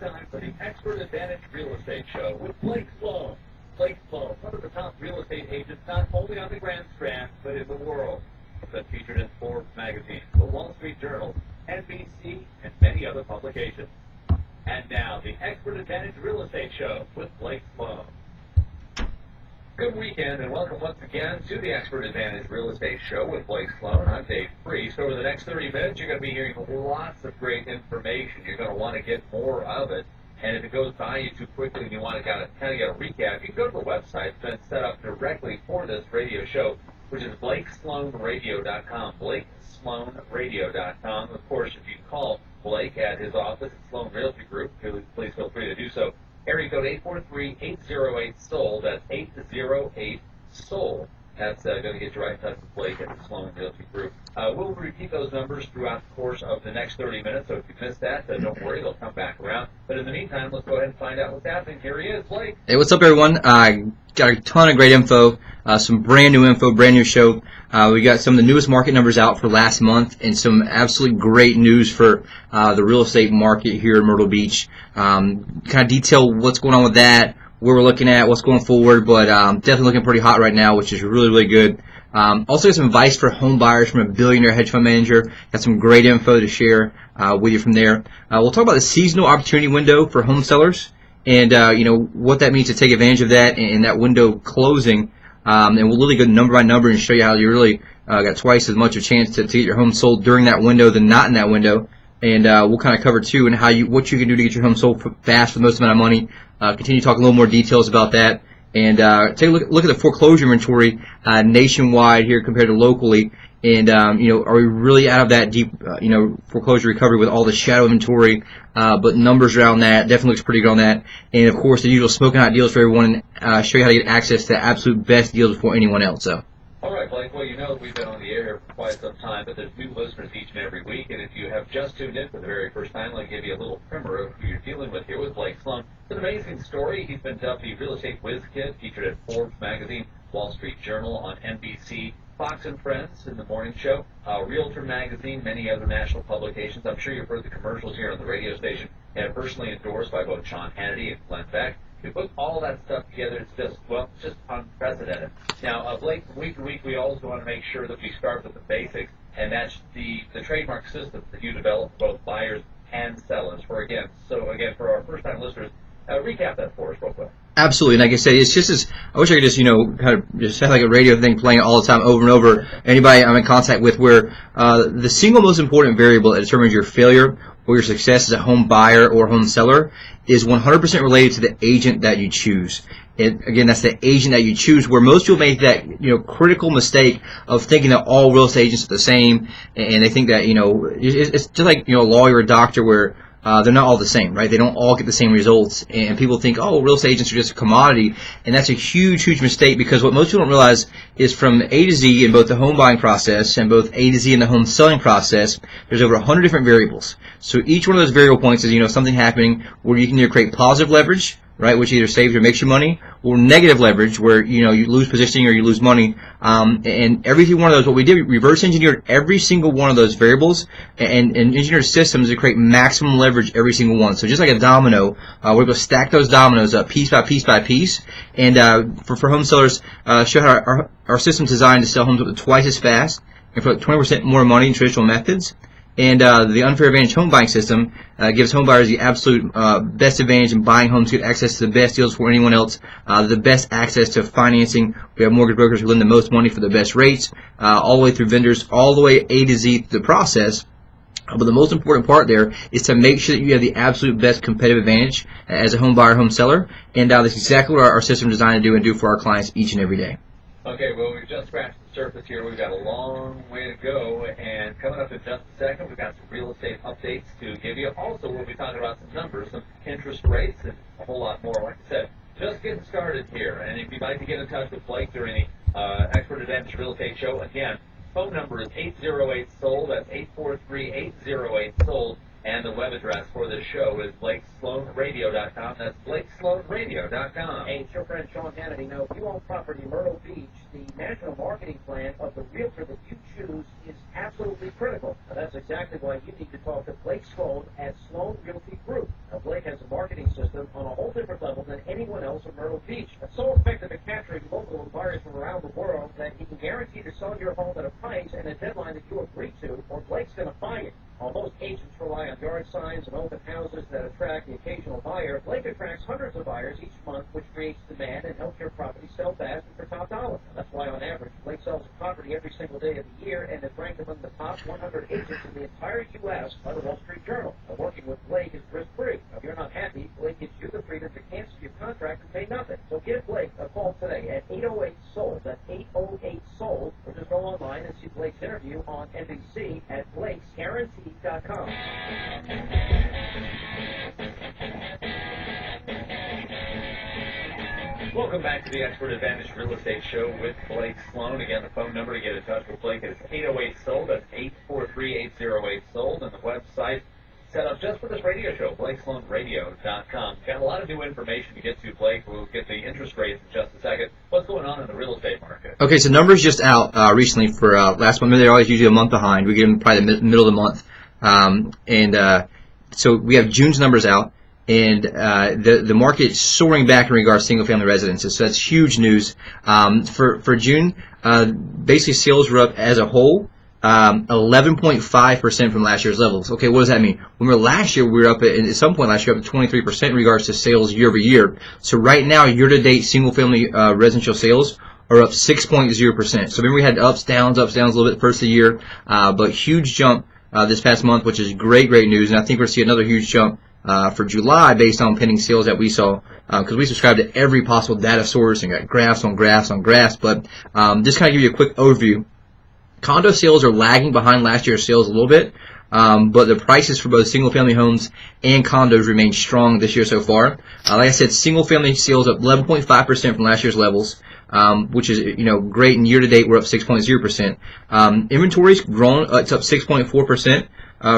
time for the Expert Advantage Real Estate Show with Blake Sloan. Blake Sloan, one of the top real estate agents not only on the Grand Strand, but in the world. He's been featured in Forbes magazine, the Wall Street Journal, NBC, and many other publications. And now, the Expert Advantage Real Estate Show with Blake Sloan. Good weekend, and welcome once again to the Expert Advantage Real Estate Show with Blake Sloan. I'm Dave Priest. Over the next 30 minutes, you're going to be hearing lots of great information. You're going to want to get more of it. And if it goes by you too quickly and you want to kind of get a recap, you can go to the website. It's been set up directly for this radio show, which is BlakeSloanRadio.com. BlakeSloanRadio.com. Of course, if you call Blake at his office at Sloan Realty Group, please feel free to do so. Area code 843-808-SOL. That's 808-SOL. That's going to get you right in touch with Blake at the Sloan Realty Group. We'll repeat those numbers throughout the course of the next 30 minutes, so if you missed that, don't worry, they'll come back around. But in the meantime, let's go ahead and find out what's happening. Here he is, Blake. Hey, what's up, everyone? Got a ton of great info, some brand new info, brand new show. We got some of the newest market numbers out for last month and some absolutely great news for the real estate market here in Myrtle Beach. Kind of detail what's going on with that, where we're looking at, what's going forward, but definitely looking pretty hot right now, which is really, really good. Also got some advice for home buyers from a billionaire hedge fund manager. Got some great info to share with you from there. We'll talk about the seasonal opportunity window for home sellers and what that means to take advantage of that and that window closing. And we'll really go number by number and show you how you really got twice as much of a chance to get your home sold during that window than not in that window. And we'll kind of cover too and what you can do to get your home sold fast for the most amount of money. Continue to talk a little more details about that. And take a look at the foreclosure inventory nationwide here compared to locally. And are we really out of that deep foreclosure recovery with all the shadow inventory? But numbers around that definitely looks pretty good on that. And of course, the usual smoking hot deals for everyone, and show you how to get access to the absolute best deals before anyone else. So. All right, Blake. Well, you know we've been on the air here for quite some time, but there's new listeners each and every week. And if you have just tuned in for the very first time, I'll give you a little primer of who you're dealing with here with Blake Sloan. It's an amazing story. He's been dubbed the real estate whiz kid, featured at Forbes magazine, Wall Street Journal, on NBC, Fox and Friends in the morning show, Realtor magazine, many other national publications. I'm sure you've heard the commercials here on the radio station, and personally endorsed by both Sean Hannity and Glenn Beck. We put all that stuff together. It's just unprecedented. Now, Blake, from week to week, we always want to make sure that we start with the basics, and that's the trademark system that you develop for both buyers and sellers. For our first-time listeners, recap that for us real quick. Absolutely, and like I said, it's just as I wish I could just kind of just have like a radio thing playing all the time over and over. Anybody I'm in contact with, where the single most important variable that determines your failure or your success as a home buyer or home seller is 100% related to the agent that you choose. And again, that's the agent that you choose, where most people make that critical mistake of thinking that all real estate agents are the same, and they think that it's just like a lawyer or a doctor, where they're not all the same, right? They don't all get the same results, and people think, oh, real estate agents are just a commodity, and that's a huge, huge mistake, because what most people don't realize is from A to Z in both the home buying process and both A to Z in the home selling process, there's over 100 different variables. So each one of those variable points is, something happening where you can either create positive leverage, right, which either saves or makes you money, or negative leverage, where you lose positioning or you lose money. And every one of those, what we did, we reverse engineered every single one of those variables and engineered systems to create maximum leverage every single one. So just like a domino, we're going to stack those dominoes up piece by piece by piece. And for home sellers, show how our system's designed to sell homes up to twice as fast and for 20% more money than traditional methods. And the Unfair Advantage home buying system gives home buyers the absolute best advantage in buying homes, get access to the best deals for anyone else, the best access to financing. We have mortgage brokers who lend the most money for the best rates, all the way through vendors, all the way A to Z through the process. But the most important part there is to make sure that you have the absolute best competitive advantage as a home buyer, home seller. And that's exactly what our system is designed to do and do for our clients each and every day. Okay, well, we've just scratched the surface here. We've got a long way to go, and coming up in just a second, we've got some real estate updates to give you. Also, we'll be talking about some numbers, some interest rates, and a whole lot more. Like I said, just getting started here. And if you'd like to get in touch with Blake during the Expert Advantage Real Estate Show, again, phone number is 808-SOLD. That's 843-808-SOLD. And the web address for this show is BlakeSloanRadio.com. That's BlakeSloanRadio.com. Hey, it's your friend Sean Hannity. Now, if you own property in Myrtle Beach, the national marketing plan of the realtor that you choose is absolutely critical. Now, that's exactly why you need to talk to Blake Sloan at Sloan Realty Group. Now, Blake has a marketing system on a whole different level than anyone else in Myrtle Beach. It's so effective at capturing local buyers from around the world that he can guarantee to sell your home at a price and a deadline that you agree to, or Blake's going to buy it. Although agents rely on yard signs and open houses that attract the occasional buyer, Blake attracts hundreds of buyers each month, which creates demand and helps your property sell fast and for top dollar. That's why, on average, Blake sells a property every single day of the year and is ranked among the top 100 agents in the entire U.S. by the Wall Street Journal. Now, working with Blake is risk-free. Now, if you're not happy, Blake gives you the freedom to cancel your contract and pay nothing. So give Blake a call today at 808-SOLD. That's 808-SOLD. Or just go online and see Blake's interview on NBC at Blake'sGuarantee.com. Welcome back to the Expert Advantage Real Estate Show with Blake Sloan. Again, the phone number to get in touch with Blake is 808-SOLD. That's 843-808-SOLD. And the website set up just for this radio show, BlakeSloanRadio.com. Got a lot of new information to get to, Blake. We'll get the interest rates in just a second. What's going on in the real estate market? Okay, so numbers just out recently for last month. They're always usually a month behind. We get them probably the middle of the month. So we have June's numbers out, and the market is soaring back in regards to single-family residences. So that's huge news. For June, basically sales were up as a whole 11.5% from last year's levels. Okay, what does that mean? Remember last year we were up at some point last year up to 23% in regards to sales year over year. So right now, year-to-date single-family residential sales are up 6.0%. So remember we had ups, downs a little bit first of the year, but huge jump this past month, which is great news. And I think we're going to see another huge jump for July based on pending sales that we saw, because we subscribe to every possible data source and got graphs on graphs on graphs. But just kind of give you a quick overview. Condo sales are lagging behind last year's sales a little bit, but the prices for both single-family homes and condos remain strong this year so far. Like I said, single-family sales up 11.5% from last year's levels, which is great. And year-to-date, we're up 6.0%. Inventory's grown; it's up 6.4%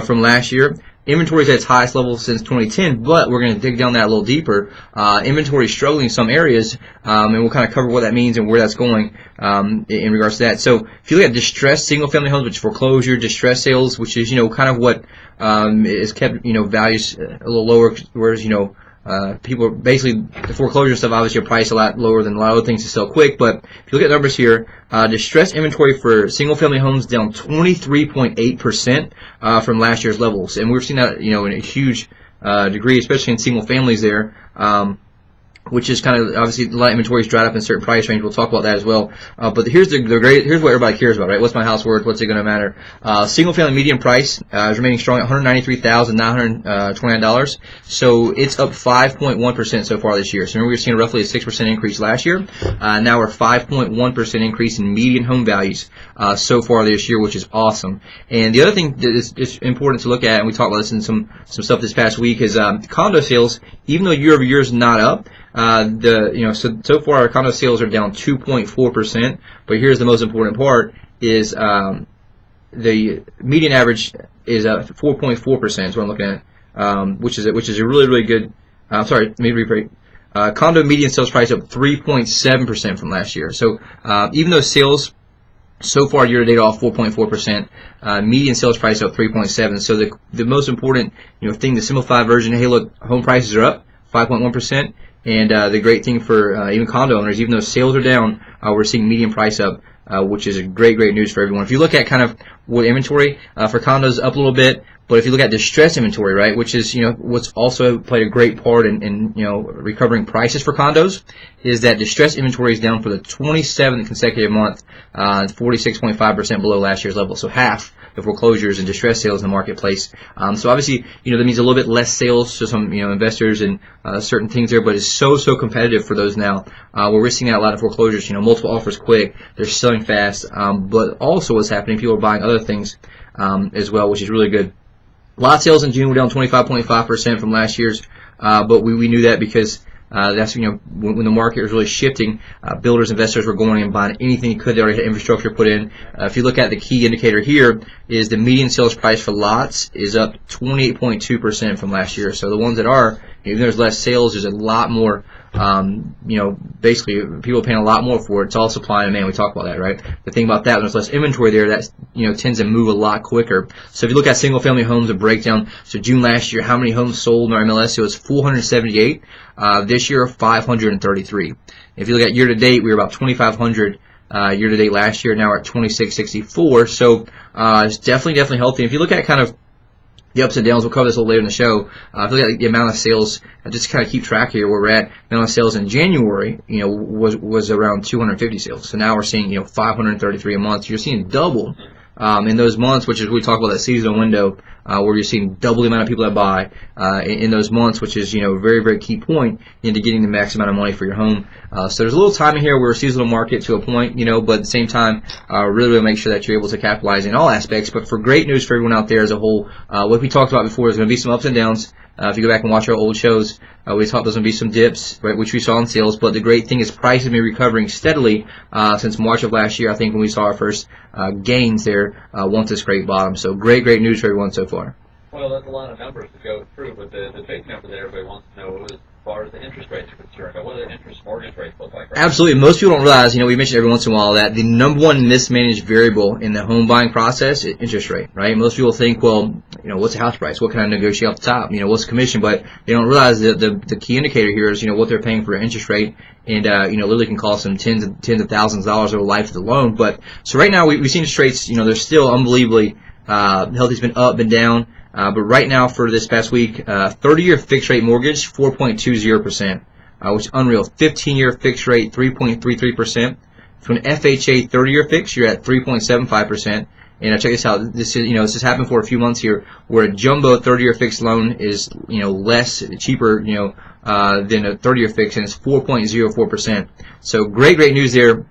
from last year. Inventory's at its highest level since 2010, but we're going to dig down that a little deeper. Inventory is struggling in some areas, and we'll kind of cover what that means and where that's going in regards to that. So if you look at distressed single-family homes, which is foreclosure, distressed sales, which is kind of what is kept values a little lower, whereas people basically the foreclosure stuff obviously are priced a lot lower than a lot of other things to sell quick. But if you look at numbers here, distressed inventory for single-family homes down 23.8% from last year's levels, and we've seen that in a huge degree, especially in single families there. Which is kind of obviously a lot of inventory is dried up in a certain price range. We'll talk about that as well. But here's here's what everybody cares about, right? What's my house worth? What's it going to matter? Single family median price is remaining strong at $193,929. So it's up 5.1% so far this year. So remember we were seeing roughly a 6% increase last year. Now we're 5.1% increase in median home values so far this year, which is awesome. And the other thing that is important to look at, and we talked about this in some stuff this past week, is condo sales. Even though year over year is not up, so far our condo sales are down 2.4%. But here's the most important part: is the median average is 4.4%. Is what I'm looking at, which is a really good. Sorry, let me repeat. Condo median sales price up 3.7% from last year. So even though sales so far year to date off 4.4%, median sales price up 3.7%. So the most important thing, the simplified version. Hey, look, home prices are up 5.1%. And the great thing for even condo owners, even though sales are down, we're seeing median price up, which is a great news for everyone. If you look at kind of what inventory for condos up a little bit, but if you look at distressed inventory, right, which is what's also played a great part in recovering prices for condos, is that distressed inventory is down for the 27th consecutive month, 46.5% below last year's level. So half the foreclosures and distressed sales in the marketplace. So obviously, that means a little bit less sales to some, investors and certain things there, but it's so competitive for those now. Where we're seeing a lot of foreclosures, multiple offers quick, they're selling fast, but also what's happening, people are buying other things as well, which is really good. Lot sales in June were down 25.5% from last year's, but we knew that because that's when the market was really shifting, builders, investors were going and buying anything they could. They already had infrastructure put in. If you look at the key indicator here, is the median sales price for lots is up 28.2% from last year. So the ones that are Even though there's less sales, there's a lot more, basically people are paying a lot more for it. It's all supply and demand. We talk about that, right? The thing about that, when there's less inventory there, that tends to move a lot quicker. So if you look at single-family homes, a breakdown. So June last year, how many homes sold in our MLS? It was 478. This year, 533. If you look at year-to-date, we were about 2,500 year-to-date last year. Now we're at 2,664. So it's definitely healthy. If you look at kind of the ups and downs, we'll cover this a little later in the show. If you look at the amount of sales, just kind of keep track here where we're at. The amount of sales in January, was around 250 sales. So now we're seeing, 533 a month. You're seeing double in those months, which is we talk about that seasonal window where you're seeing double the amount of people that buy in those months, which is a very key point into getting the max amount of money for your home. So there's a little timing here. We're a seasonal market to a point, but at the same time, really make sure that you're able to capitalize in all aspects. But for great news for everyone out there as a whole, what we talked about before is going to be some ups and downs. If you go back and watch our old shows, we thought there's going to be some dips, right, which we saw in sales. But the great thing is prices have been recovering steadily since March of last year, I think, when we saw our first gains there once this great bottom. So great news for everyone so far. Well, that's a lot of numbers to go through, but the big number that everybody wants to know is as far as the interest rates are concerned. What do the interest mortgage rates look like right Absolutely. Most people don't realize, we mentioned every once in a while that the number one mismanaged variable in the home buying process is interest rate, right? Most people think, well, what's the house price? What can I negotiate off the top? What's the commission? But they don't realize that the key indicator here is, what they're paying for an interest rate. And, literally can cost them tens of thousands of dollars over the life of the loan. But, so right now we've seen interest rates, they're still unbelievably healthy. It's been up and down. But right now for this past week, 30-year fixed rate mortgage, 4.20%, which is unreal. 15-year fixed rate, 3.33%. For an FHA 30-year fix, you're at 3.75%. And check this out. This is, this has happened for a few months here, where a jumbo 30-year fixed loan is, cheaper, than a 30-year fix, and it's 4.04%. So great news there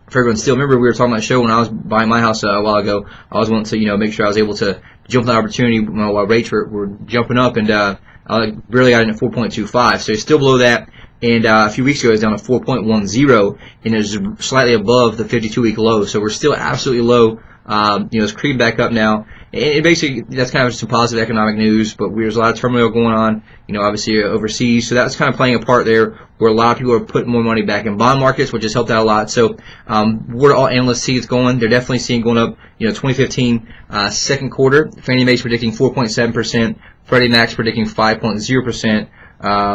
for everyone. Still, remember we were talking about the show when I was buying my house a while ago. I was wanting to, make sure I was able to jump on the opportunity while rates were jumping up, and I barely got in at 4.25. So it's still below that. And a few weeks ago, it was down to 4.10, and it was slightly above the 52-week low. So we're still absolutely low. It's creeping back up now. And basically, that's kind of some positive economic news, but there's a lot of turmoil going on, obviously overseas. So that's kind of playing a part there, where a lot of people are putting more money back in bond markets, which has helped out a lot. So where all analysts see it's going, they're definitely seeing going up, 2015 second quarter. Fannie Mae's predicting 4.7%, Freddie Mac's predicting 5.0%.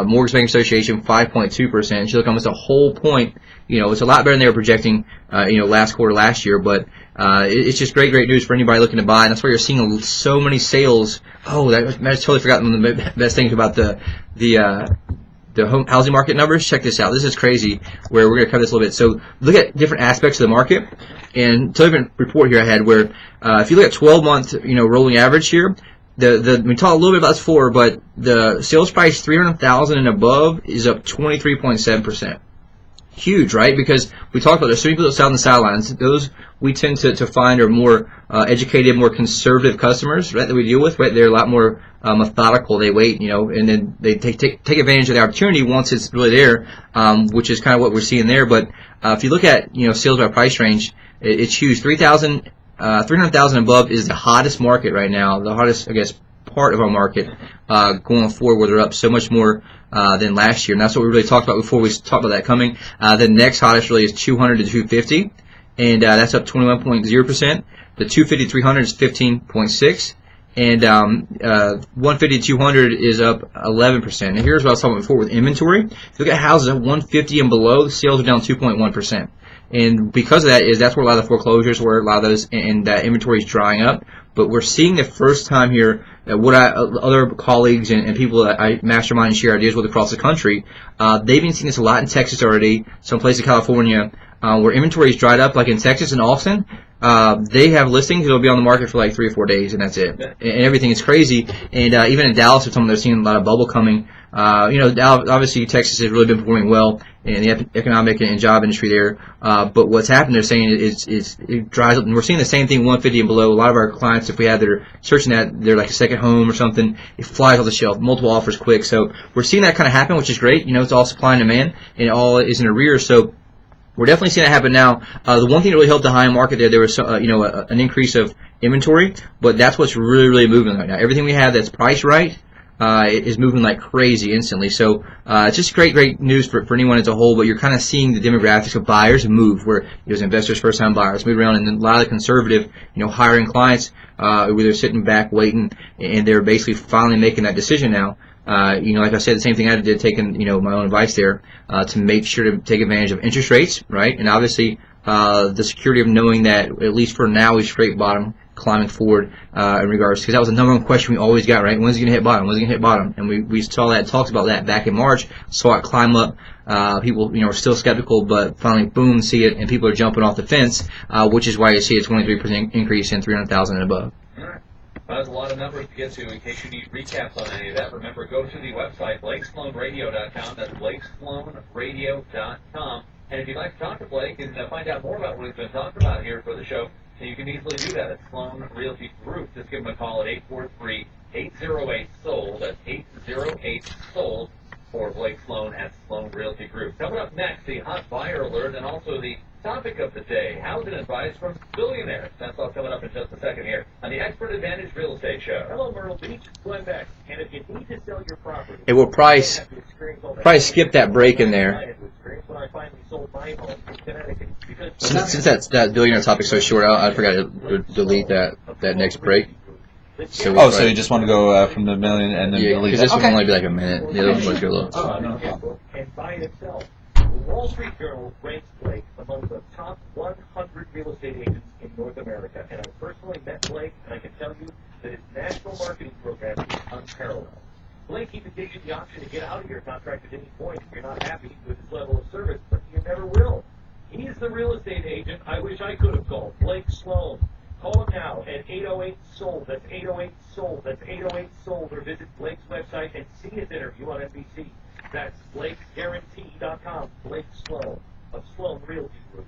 Mortgage Banking Association 5.2%. You look almost a whole point. It's a lot better than they were projecting. Last quarter last year. But it's just great news for anybody looking to buy. And that's why you're seeing so many sales. Oh, I just totally forgot one of the best things about the home housing market numbers. Check this out. This is crazy. Where we're gonna cover this a little bit. So look at different aspects of the market. And different report here I had where if you look at 12-month rolling average here. We talked a little bit about this before, but the sales price 300,000 and above is up 23.7%. Huge, right? Because we talked about there's so many people that sell on the sidelines. Those we tend to find are more educated, more conservative customers, right? That we deal with, right? They're a lot more methodical. They wait, and then they take advantage of the opportunity once it's really there, which is kind of what we're seeing there. But if you look at sales by price range, it's huge. 300,000 above is the hottest market right now, the hottest, I guess, part of our market going forward, where they're up so much more than last year. And that's what we really talked about before we talked about that coming. The next hottest really is 200 to 250, and that's up 21.0%. The 250-300 is 15.6%, and 150 to 200 is up 11%. And here's what I was talking about before with inventory. If you look at houses at 150 and below, the sales are down 2.1%. And because of that that's where a lot of the foreclosures were, a lot of those, and that inventory is drying up. But we're seeing the first time here that other colleagues and people that I mastermind and share ideas with across the country, they've been seeing this a lot in Texas already, some places in California, where inventory is dried up, like in Texas and Austin. They have listings that'll be on the market for like 3 or 4 days, and that's it. And everything is crazy. And even in Dallas, they're seeing a lot of bubble coming. Obviously Texas has really been performing well in the economic and job industry there. But what's happened, they're saying it dries up, and we're seeing the same thing 150 and below. A lot of our clients, if we had they're searching that, they're like a second home or something, it flies off the shelf, multiple offers quick. So we're seeing that kind of happen, which is great. It's all supply and demand, and all is in arrears. So we're definitely seeing that happen now. The one thing that really helped the high market there was an increase of inventory, but that's what's really moving right now. Everything we have that's priced right, is moving like crazy instantly. So it's just great news for anyone as a whole. But you're kind of seeing the demographics of buyers move, where those investors, first-time buyers, move around, and then a lot of the conservative, hiring clients, where they're sitting back waiting, and they're basically finally making that decision now. Like I said, the same thing I did, taking my own advice there, to make sure to take advantage of interest rates, right? And obviously the security of knowing that at least for now we straight bottom climbing forward in regards, because that was the number one question we always got, right? When's it going to hit bottom? When's it going to hit bottom? And we saw that, talked about that back in March, saw it climb up. People, are still skeptical, but finally, boom, see it, and people are jumping off the fence, which is why you see a 23% increase in 300,000 and above. All right. Well, that's a lot of numbers to get to. In case you need recaps on any of that, remember, go to the website, BlakeSloanRadio.com. That's BlakeSloanRadio.com. And if you'd like to talk to Blake and find out more about what he's been talking about here for the show, you can easily do that at Sloan Realty Group. Just give him a call at 843-808-SOLD. That's 808-SOLD for Blake Sloan at Sloan Realty Group. Coming up next, the hot buyer alert and also the topic of the day, housing advice from billionaires. That's all coming up in just a second here on the Expert Advantage Real Estate Show. Hello, Myrtle Beach. It's Glenn Beck. And if you need to sell your property, It will probably skip that break in there. when I finally sold my home in Connecticut, because Since that billionaire topic's so short, I forgot to delete that next break. So so you just want to go from the million and then delete because it? this one will only be like a minute. The other one was go a little. and buy and sell. The Wall Street Journal ranks Blake among the top 100 real estate agents in North America. And I personally met Blake, and I can tell you that his national marketing program is unparalleled. Blake even gives you the option to get out of your contract at any point if you're not happy with his level of service, but you never will. He's the real estate agent I wish I could have called, Blake Sloan. Call him now at 808-SOLD. That's 808-SOLD. That's 808-SOLD. Or visit Blake's website and see his interview on NBC. That's BlakeGuarantee.com. Blake Sloan of Sloan Realty Group.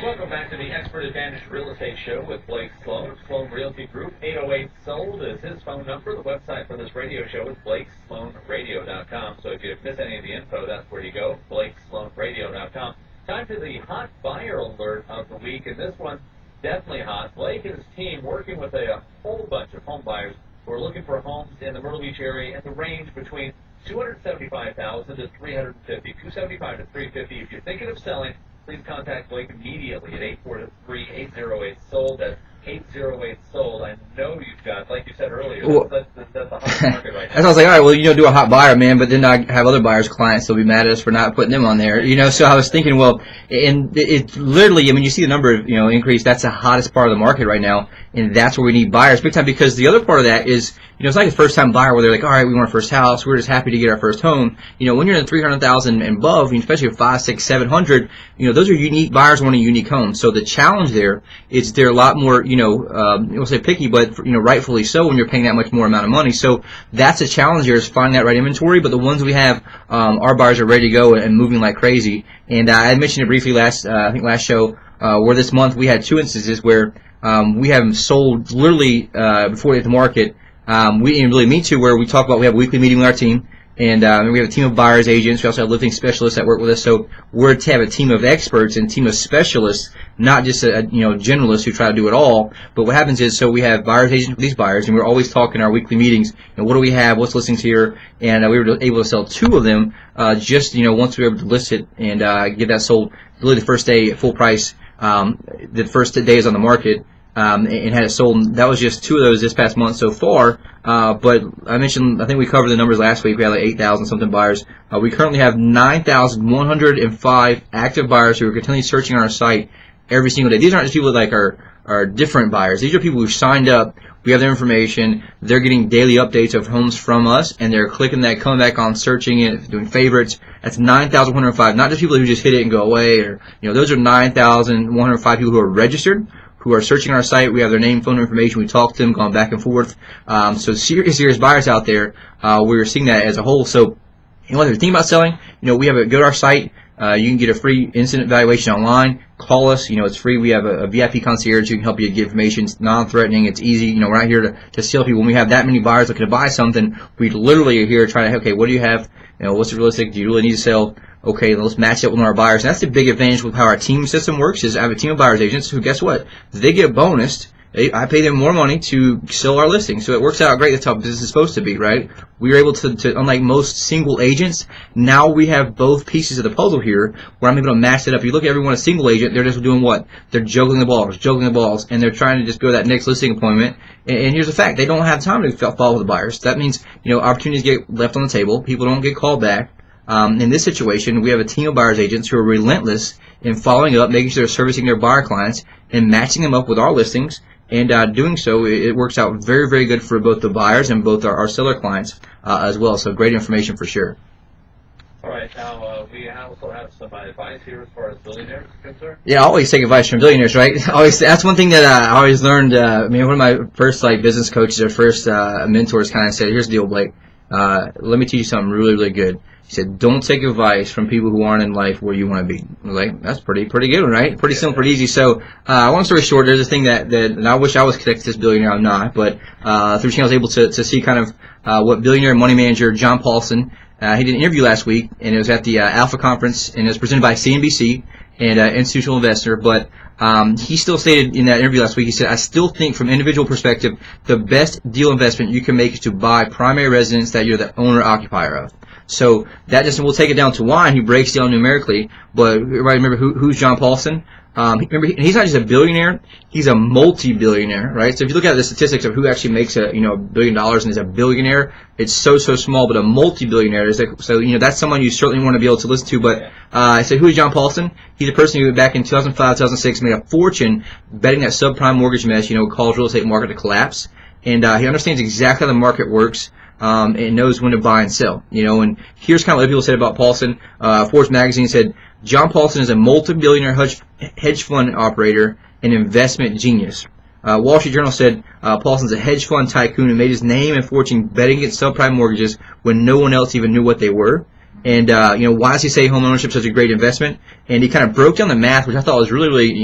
Welcome back to the Expert Advantage Real Estate Show with Blake Sloan of Sloan Realty Group. 808-SOLD is his phone number. The website for this radio show is BlakeSloanRadio.com. So if you miss any of the info, that's where you go, BlakeSloanRadio.com. Time for the hot buyer alert of the week, and this one definitely hot. Blake and his team working with a whole bunch of home buyers who are looking for homes in the Myrtle Beach area in the range between $275,000 to $350,000, $275,000 to $350,000. If you're thinking of selling, please contact Blake immediately at 843-808-SOLD. That's 808-SOLD. I know you've got, like you said earlier, that's the hot market right now. And I was like, all right, well, do a hot buyer, man, but then I have other buyers, clients, they'll be mad at us for not putting them on there, So I was thinking, well, and it literally, you see the number of, increase. That's the hottest part of the market right now, and that's where we need buyers big time, because the other part of that is, it's like a first-time buyer where they're like, all right, we want our first house, we're just happy to get our first home. When you're in the 300,000 and above, especially with 5, 6, 700, those are unique buyers wanting a unique home. So the challenge there is they're a lot more, we'll say picky, but rightfully so when you're paying that much more amount of money. So that's a challenge here, is finding that right inventory. But the ones we have, our buyers are ready to go and moving like crazy. And I mentioned it briefly last show, where this month we had 2 instances where we have them sold literally before they hit the market. We didn't really meet to, where we talk about, we have a weekly meeting with our team, and we have a team of buyers, agents. We also have listing specialists that work with us. So we're to have a team of experts and team of specialists, not just generalists who try to do it all. But what happens is, so we have buyers, agents with these buyers, and we're always talking in our weekly meetings. What do we have? What's listings here? And we were able to sell 2 of them just once we were able to list it and get that sold really the first day at full price. The first days on the market. And had it sold. And that was just 2 of those this past month so far. But I mentioned, I think we covered the numbers last week. We had like 8,000 something buyers. We currently have 9,105 active buyers who are continually searching on our site every single day. These aren't just people like are different buyers. These are people who signed up. We have their information. They're getting daily updates of homes from us, and they're clicking that, coming back on, searching it, doing favorites. That's 9,105. Not just people who just hit it and go away, or those are 9,105 people who are registered, who are searching our site. We have their name, phone information. We talk to them, gone back and forth. So serious buyers out there. We're seeing that as a whole. So, whether you're thinking about selling, we have go to our site. You can get a free instant evaluation online. Call us. It's free. We have a VIP concierge who can help you get information. It's non-threatening. It's easy. We're not here to sell people. When we have that many buyers looking to buy something, we literally are here trying to, okay, what do you have? What's realistic? Do you really need to sell? okay, let's match it with our buyers. And that's the big advantage with how our team system works. Is I have a team of buyers agents who, guess what? They get bonused. I pay them more money to sell our listing, so it works out great. That's how business is supposed to be, right? We are able to, unlike most single agents, now we have both pieces of the puzzle here where I'm able to match it up. You look at everyone, a single agent, they're just doing what? They're juggling the balls, and they're trying to just go to that next listing appointment. And here's the fact: they don't have time to follow the buyers. That means, opportunities get left on the table. People don't get called back. In this situation, we have a team of buyers agents who are relentless in following up, making sure they're servicing their buyer clients and matching them up with our listings. And doing so, it works out very, very good for both the buyers and both our seller clients as well. So great information for sure. All right. Now, we also have some advice here as far as billionaires are concerned. Yeah, I always take advice from billionaires, right? Always. That's one thing that I always learned. One of my first business coaches or first mentors kind of said, here's the deal, Blake. Let me teach you something really, really good. He said, don't take advice from people who aren't in life where you want to be. I was like, that's pretty good, right? Pretty simple, pretty easy. So, long story short, there's a thing that and I wish I was connected to this billionaire. I'm not, but through channel I was able to see kind of what billionaire money manager John Paulson. He did an interview last week, and it was at the Alpha Conference, and it was presented by CNBC and institutional investor. But he still stated in that interview last week, he said, I still think from individual perspective, the best deal investment you can make is to buy primary residence that you're the owner-occupier of. So that just, we'll take it down to why, and he breaks down numerically. But everybody remember who's John Paulson? Remember, he's not just a billionaire; he's a multi-billionaire, right? So if you look at the statistics of who actually makes $1 billion and is a billionaire, it's so small. But a multi-billionaire is that's someone you certainly want to be able to listen to. But I said, who is John Paulson? He's a person who back in 2005, 2006 made a fortune betting that subprime mortgage mess, caused real estate market to collapse, and he understands exactly how the market works. And knows when to buy and sell, and here's kind of what people said about Paulson. Forbes magazine said, John Paulson is a multi-billionaire hedge fund operator and investment genius. Wall Street Journal said, Paulson's a hedge fund tycoon who made his name and fortune betting against subprime mortgages when no one else even knew what they were. And, why does he say home ownership is such a great investment? And he kind of broke down the math, which I thought was really, really,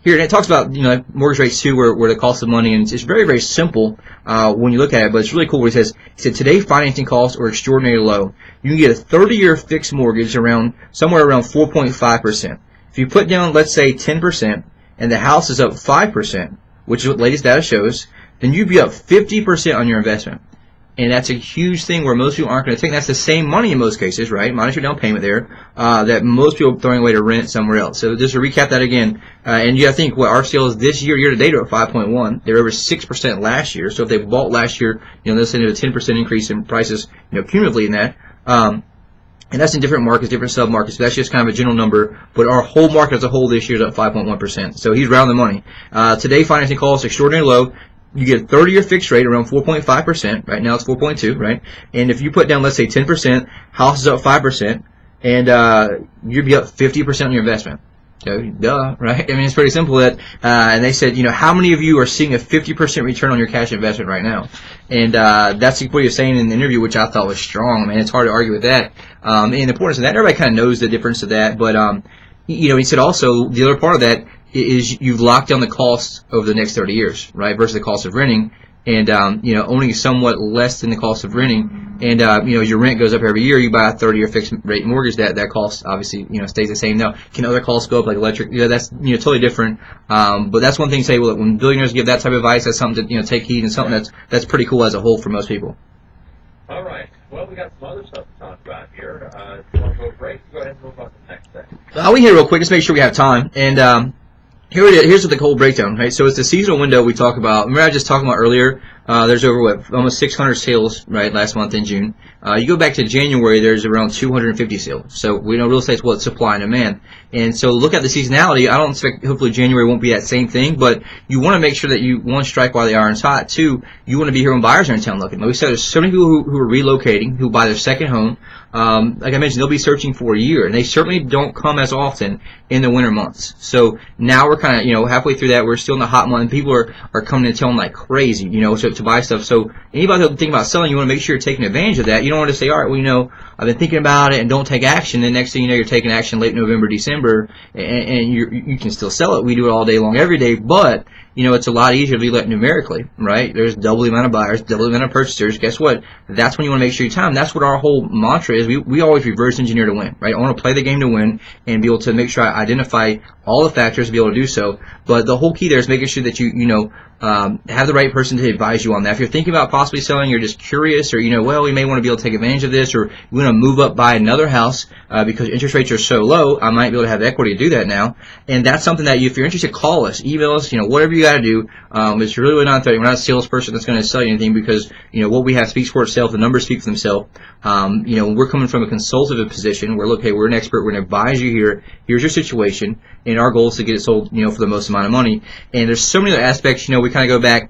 here, and it talks about, mortgage rates too, where the cost of money, and it's very, very simple, when you look at it, but it's really cool what he said, today financing costs are extraordinarily low. You can get a 30-year fixed mortgage somewhere around 4.5%. If you put down, let's say 10%, and the house is up 5%, which is what the latest data shows, then you'd be up 50% on your investment. And that's a huge thing where most people aren't going to take. That's the same money in most cases, right? Minus your down payment there, that most people are throwing away to rent somewhere else. So just to recap that again, and you got to think what our sales this year to date are at 5.1. They were over 6% last year. So if they bought last year, let's say a 10% increase in prices, cumulatively in that. And that's in different markets, different sub-markets. So that's just kind of a general number. But our whole market as a whole this year is up 5.1%. So he's rounding the money. Today financing costs extraordinarily low. You get a 30-year fixed rate around 4.5%. Right now it's 4.2, right? And if you put down, let's say 10%, house is up 5%, and you'd be up 50% on your investment. So, duh, right? I mean, it's pretty simple that, and they said, how many of you are seeing a 50% return on your cash investment right now? And that's what you're saying in the interview, which I thought was strong. I mean, it's hard to argue with that. And the importance of that, everybody kind of knows the difference of that, but, he said also, the other part of that is you've locked down the cost over the next 30 years, right, versus the cost of renting, and, owning is somewhat less than the cost of renting, and, as your rent goes up every year, you buy a 30-year fixed rate mortgage, that cost obviously, stays the same. Now, can other costs go up, like electric? That's, totally different, but that's one thing to say, well, when billionaires give that type of advice, that's something to, take heed, and something that's pretty cool as a whole for most people. All right. Well, we got some other stuff to talk about here. If you want to go break, go ahead and move on to the next section. We can hit it real quick, just make sure we have time, and, here's the whole breakdown, right? So it's the seasonal window we talk about. Remember I was just talking about earlier, there's over, almost 600 sales, right, last month in June. You go back to January, there's around 250 sales. So we know real estate's what supply and demand. And so look at the seasonality. I don't expect, hopefully January won't be that same thing, but you want to make sure that you, one, strike while the iron's hot. Two, you want to be here when buyers are in town looking. Like we said, there's so many people who are relocating, who buy their second home. Like I mentioned, they'll be searching for a year, and they certainly don't come as often in the winter months. So now we're kind of, halfway through that. We're still in the hot month, and people are coming in town like crazy, to buy stuff. So anybody that's thinking about selling, you want to make sure you're taking advantage of that. You don't want to say, all right, well, I've been thinking about it and don't take action. And next thing you know, you're taking action late November, December, and you can still sell it. We do it all day long, every day, but it's a lot easier to do that numerically, right? There's double the amount of buyers, double the amount of purchasers. Guess what? That's when you want to make sure you time. That's what our whole mantra is. We always reverse engineer to win, right? I want to play the game to win and be able to make sure I identify all the factors to be able to do so. But the whole key there is making sure that you have the right person to advise you on that. If you're thinking about possibly selling, you're just curious, or well, we may want to be able to take advantage of this, or we want to move up, buy another house because interest rates are so low, I might be able to have equity to do that now. And that's something that if you're interested, call us, email us, whatever you got to do. It's really not threatening. We're not a salesperson that's going to sell you anything, because what we have speaks for itself. The numbers speak for themselves. We're coming from a consultative position where, look, hey, we're an expert. We're going to advise you here. Here's your situation, and our goal is to get it sold, for the most amount of money. And there's so many other aspects. We kind of go back,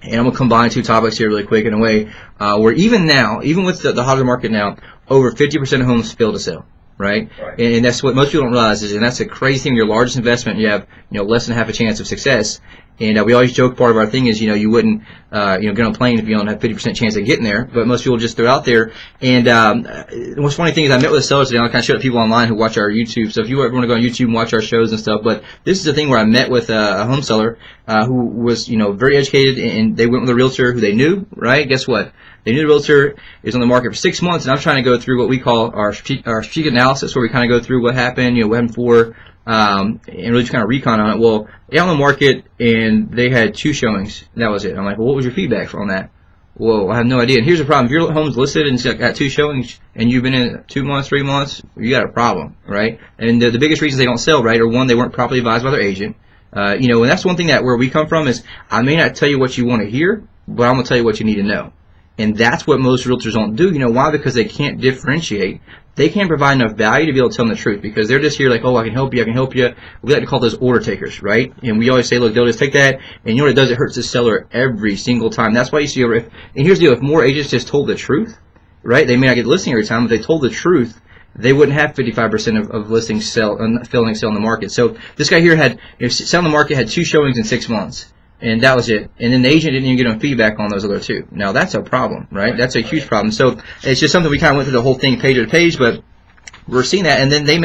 and I'm going to combine two topics here really quick in a way where even now, even with the hotter market now, over 50% of homes fail to sell. Right? And that's what most people don't realize and that's a crazy thing. Your largest investment, you have, less than half a chance of success. And we always joke part of our thing is, you wouldn't, get on a plane if you don't have 50% chance of getting there. But most people just throw out there. And what's funny thing is I met with a seller today. I kind of showed people online who watch our YouTube. So if you ever want to go on YouTube and watch our shows and stuff, but this is the thing where I met with a home seller who was, very educated, and they went with a realtor who they knew. Right? Guess what? They knew the realtor is on the market for 6 months, and I'm trying to go through what we call our strategic analysis, where we kind of go through what happened, what happened before, and really just kind of recon on it. Well, they got on the market, and they had 2 showings. That was it. I'm like, well, what was your feedback on that? Well, I have no idea. And here's the problem. If your home's listed and it's got 2 showings, and you've been in 2 months, 3 months, you got a problem, right? And the biggest reasons they don't sell, right, are, one, they weren't properly advised by their agent. And that's one thing that where we come from is I may not tell you what you want to hear, but I'm going to tell you what you need to know. And that's what most realtors don't do. Why? Because they can't differentiate. They can't provide enough value to be able to tell them the truth, because they're just here like, oh, I can help you, I can help you. We like to call those order takers, right? And we always say, look, they'll just take that, and what it does? It hurts the seller every single time. That's why you see and here's the deal, if more agents just told the truth, right, they may not get listing every time, but if they told the truth, they wouldn't have 55% of listings failing to sell in the market. So this guy here had, sell in the market, had 2 showings in 6 months. And that was it. And then the agent didn't even get no feedback on those other 2. Now that's a problem, right? That's a huge problem. So it's just something we kind of went through the whole thing page to page, but we're seeing that. And then they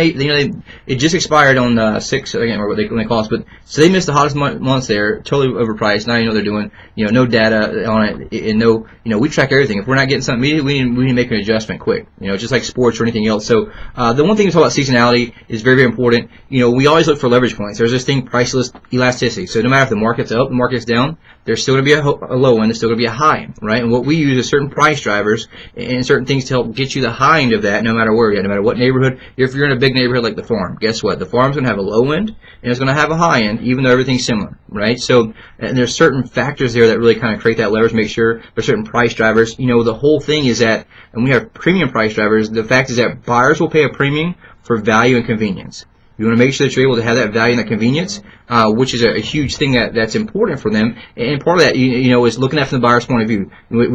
it just expired on 6. I can't remember what they cost, but so they missed the hottest months there, totally overpriced. Now they're doing, no data on it, and no, we track everything. If we're not getting something immediately, we need to make an adjustment quick. Just like sports or anything else. So the one thing to talk about seasonality is very, very important. We always look for leverage points. There's this thing, price elasticity. So no matter if the market's up, the market's down, there's still going to be a low end, there's still going to be a high end, right? And what we use is certain price drivers and certain things to help get you the high end of that, no matter where you're at, no matter what neighborhood. If you're in a big neighborhood like the farm, guess what? The farm's going to have a low end and it's going to have a high end, even though everything's similar, right? So, and there's certain factors there that really kind of create that leverage, make sure there's certain price drivers. The whole thing is that, and we have premium price drivers, the fact is that buyers will pay a premium for value and convenience. You want to make sure that you're able to have that value and that convenience, which is a huge thing that's important for them. And part of that, is looking at it from the buyer's point of view. What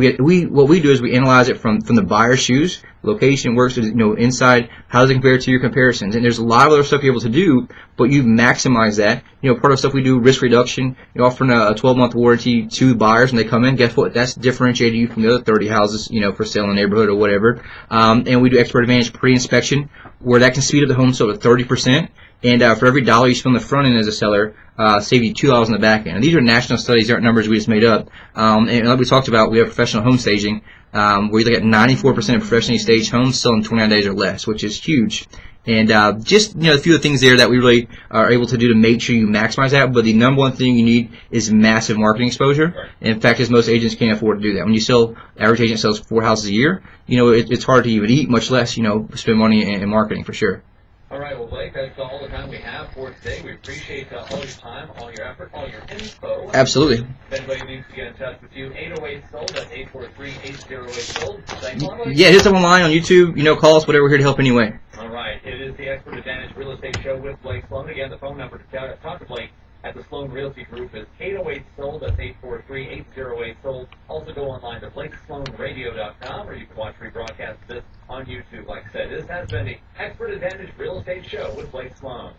we do is we analyze it from the buyer's shoes, location, works, inside, how does it compare to your comparisons? And there's a lot of other stuff you're able to do, but you maximize that. Part of the stuff we do, risk reduction, offering a 12-month warranty to buyers when they come in. Guess what? That's differentiated you from the other 30 houses, for sale in the neighborhood or whatever. And we do expert advantage pre-inspection, where that can speed up the home sale to 30%. And for every dollar you spend on the front end as a seller, save you $2 on the back end. And these are national studies; they aren't numbers we just made up. And like we talked about, we have professional home staging, where you look at 94% of professionally staged homes selling 29 days or less, which is huge. And just a few of the things there that we really are able to do to make sure you maximize that. But the number one thing you need is massive marketing exposure. And in fact, most agents can't afford to do that. When you sell, average agent sells 4 houses a year. It's hard to even eat, much less spend money in marketing for sure. All right, well, Blake, that's all the time we have for today. We appreciate all your time, all your effort, all your info. Absolutely. If anybody needs to get in touch with you, 808-SOLD, that's 843-808-SOLD. Thanks a lot. Yeah, hit us up online on YouTube, call us, whatever, we're here to help anyway. All right, it is the Expert Advantage Real Estate Show with Blake Sloan. Again, the phone number to talk to Blake at the Sloan Realty Group is 808-SOLD, that's 843-808-SOLD. Also go online to BlakeSloanRadio.com, or you can watch rebroadcast of this on YouTube. Like I said, this has been the Expert Advantage Real Estate Show with Blake Sloan.